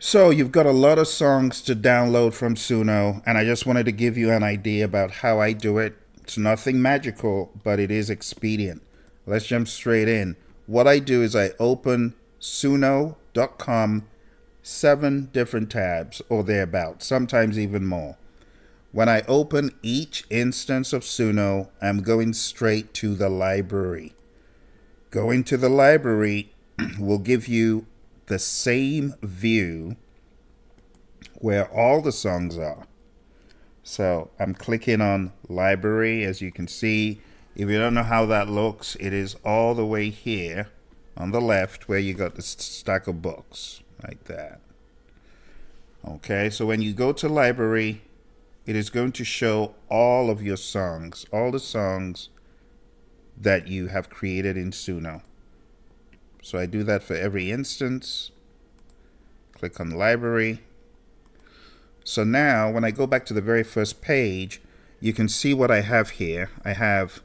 So you've got a lot of songs to download from Suno, and I just wanted to give you an idea about how I do it. It's nothing magical, but it is expedient. Let's jump straight in. What I do is I open suno.com, 7 different tabs or thereabouts, sometimes even more. When I open each instance of Suno, I'm going straight to the library. Going to the library will give you the same view where all the songs are. So I'm clicking on library. As you can see, if you don't know how that looks, it is all the way here on the left where you got the stack of books like that. Okay, so when you go to library, it is going to show all of your songs, all the songs that you have created in Suno. So I do that for every instance. Click on library. So now when I go back to the very first page, you can see what I have here. I have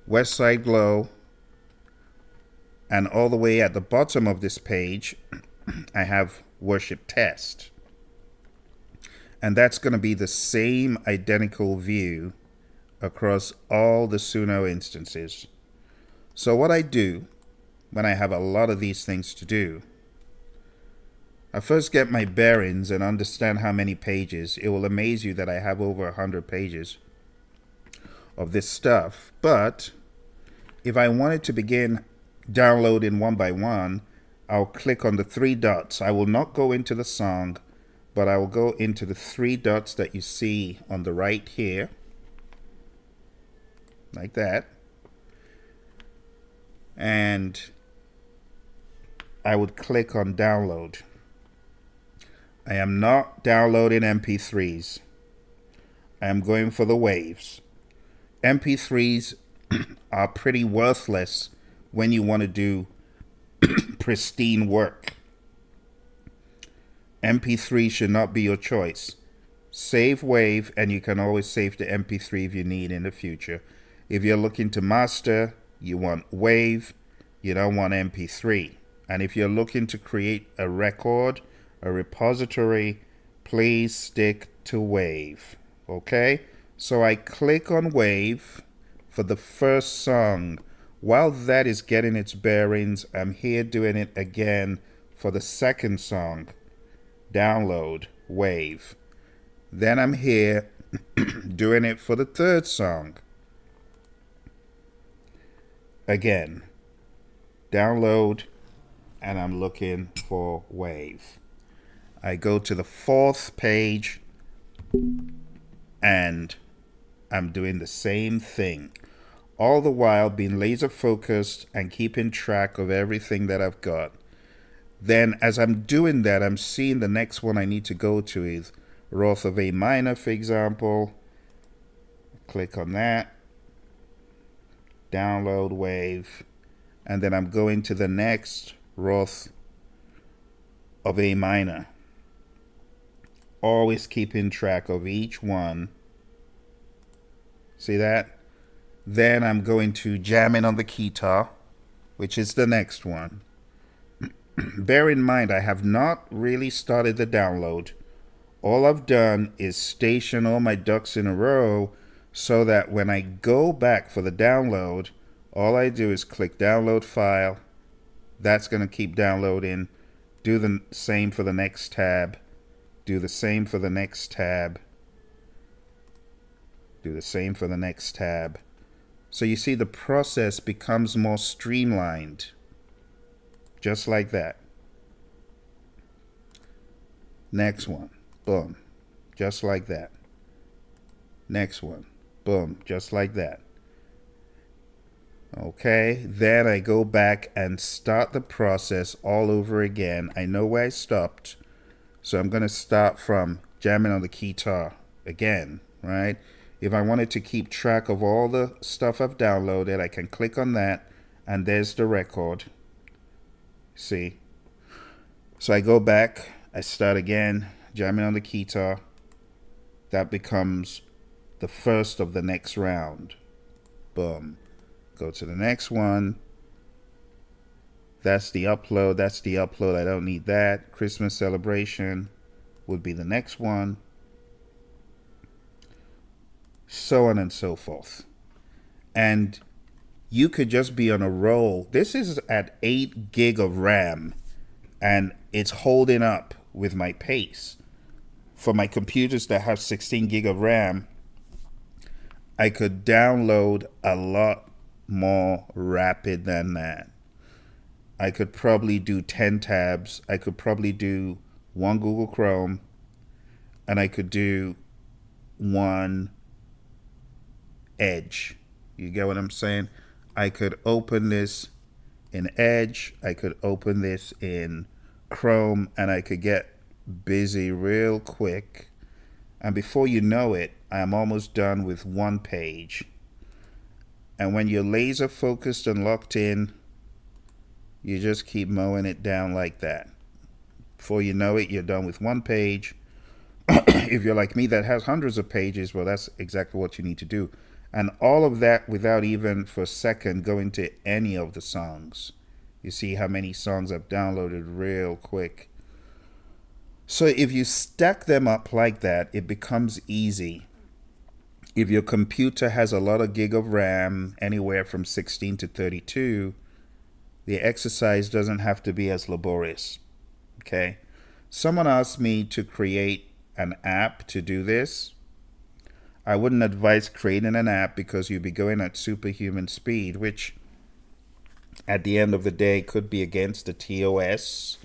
West Side Glow, and all the way at the bottom of this page, I have Worship Test. And that's going to be the same identical view across all the Suno instances. So what I do when I have a lot of these things to do, I first get my bearings and understand how many pages. It will amaze you that I have over 100 pages of this stuff. But if I wanted to begin downloading one by one, I'll click on the 3 dots. I will not go into the song, but I will go into the 3 dots that you see on the right here, like that. And I would click on download. I am not downloading MP3s. I am going for the waves. MP3s are pretty worthless when you want to do pristine work. MP3 should not be your choice. Save WAV, and you can always save the MP3 if you need in the future. If you're looking to master, you want WAV, you don't want MP3. And if you're looking to create a record, a repository, please stick to WAV. Okay? So I click on WAV for the first song. While that is getting its bearings, I'm here doing it again for the second song. Download, WAV. Then I'm here doing it for the third song. Again, download, and I'm looking for WAV. I go to the fourth page, and I'm doing the same thing. All the while being laser focused and keeping track of everything that I've got. Then as I'm doing that, I'm seeing the next one I need to go to is Roth of A minor, for example. Click on that. Download WAV. And then I'm going to the next Roth of A minor. Always keeping track of each one. See that? Then I'm going to Jamming on the Guitar, which is the next one. Bear in mind, I have not really started the download. All I've done is station all my ducks in a row so that when I go back for the download, all I do is click download file. That's going to keep downloading. Do the same for the next tab. Do the same for the next tab. Do the same for the next tab. So you see the process becomes more streamlined. Just like that. Next one. Boom. Just like that. Next one. Boom. Just like that. Okay. Then I go back and start the process all over again. I know where I stopped. So I'm going to start from Jamming on the Guitar again, right? If I wanted to keep track of all the stuff I've downloaded, I can click on that, and there's the record. See? So I go back, I start again, Jamming on the Guitar. That becomes the first of the next round. Boom. Go to the next one. That's the upload. That's the upload. I don't need that. Christmas celebration would be the next one. So on and so forth. And you could just be on a roll. This is at 8 gig of RAM, and it's holding up with my pace. For my computers that have 16 gig of RAM, I could download a lot more rapid than that. I could probably do 10 tabs. I could probably do one Google Chrome, and I could do one Edge. You get what I'm saying? I could open this in Edge, I could open this in Chrome, and I could get busy real quick. And before you know it, I'm almost done with one page. And when you're laser focused and locked in, you just keep mowing it down like that. Before you know it, you're done with one page. If you're like me that has hundreds of pages, well, that's exactly what you need to do. And all of that without even for a second going to any of the songs. You see how many songs I've downloaded real quick. So if you stack them up like that, it becomes easy. If your computer has a lot of gig of RAM, anywhere from 16 to 32, the exercise doesn't have to be as laborious. Okay? Someone asked me to create an app to do this. I wouldn't advise creating an app because you'd be going at superhuman speed, which at the end of the day could be against the TOS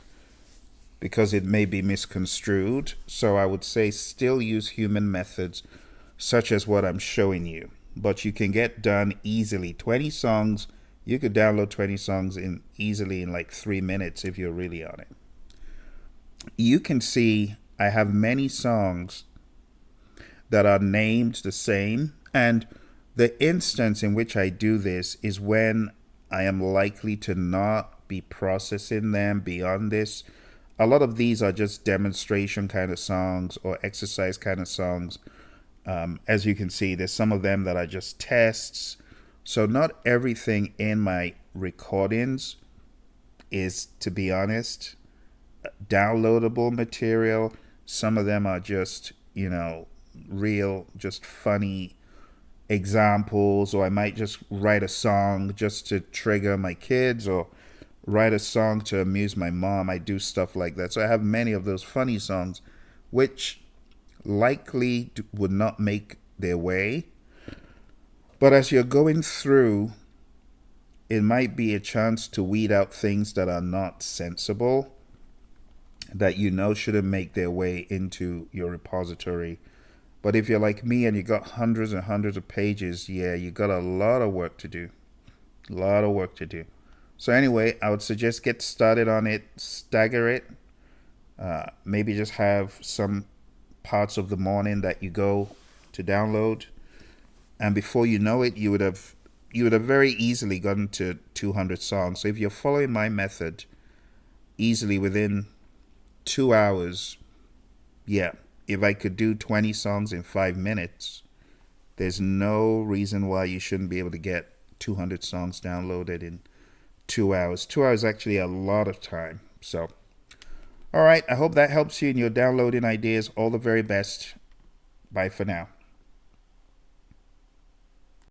because it may be misconstrued. So I would say still use human methods such as what I'm showing you. But you can get done easily. 20 songs, you could download 20 songs easily in like 3 minutes if you're really on it. You can see I have many songs that are named the same, and the instance in which I do this is when I am likely to not be processing them beyond this. A lot of these are just demonstration kind of songs or exercise kind of songs. As you can see, there's some of them that are just tests. So not everything in my recordings is, to be honest, downloadable material. Some of them are just, real, just funny examples, or I might just write a song just to trigger my kids, or write a song to amuse my mom. I do stuff like that. So I have many of those funny songs, which likely would not make their way. But as you're going through, it might be a chance to weed out things that are not sensible, that shouldn't make their way into your repository. But if you're like me and you got hundreds and hundreds of pages, yeah, you got a lot of work to do. A lot of work to do. So anyway, I would suggest get started on it, stagger it. Maybe just have some parts of the morning that you go to download. And before you know it, you would have very easily gotten to 200 songs. So if you're following my method, easily within 2 hours, yeah, if I could do 20 songs in 5 minutes, there's no reason why you shouldn't be able to get 200 songs downloaded in 2 hours. 2 hours is actually a lot of time. So, all right, I hope that helps you in your downloading ideas. All the very best. Bye for now.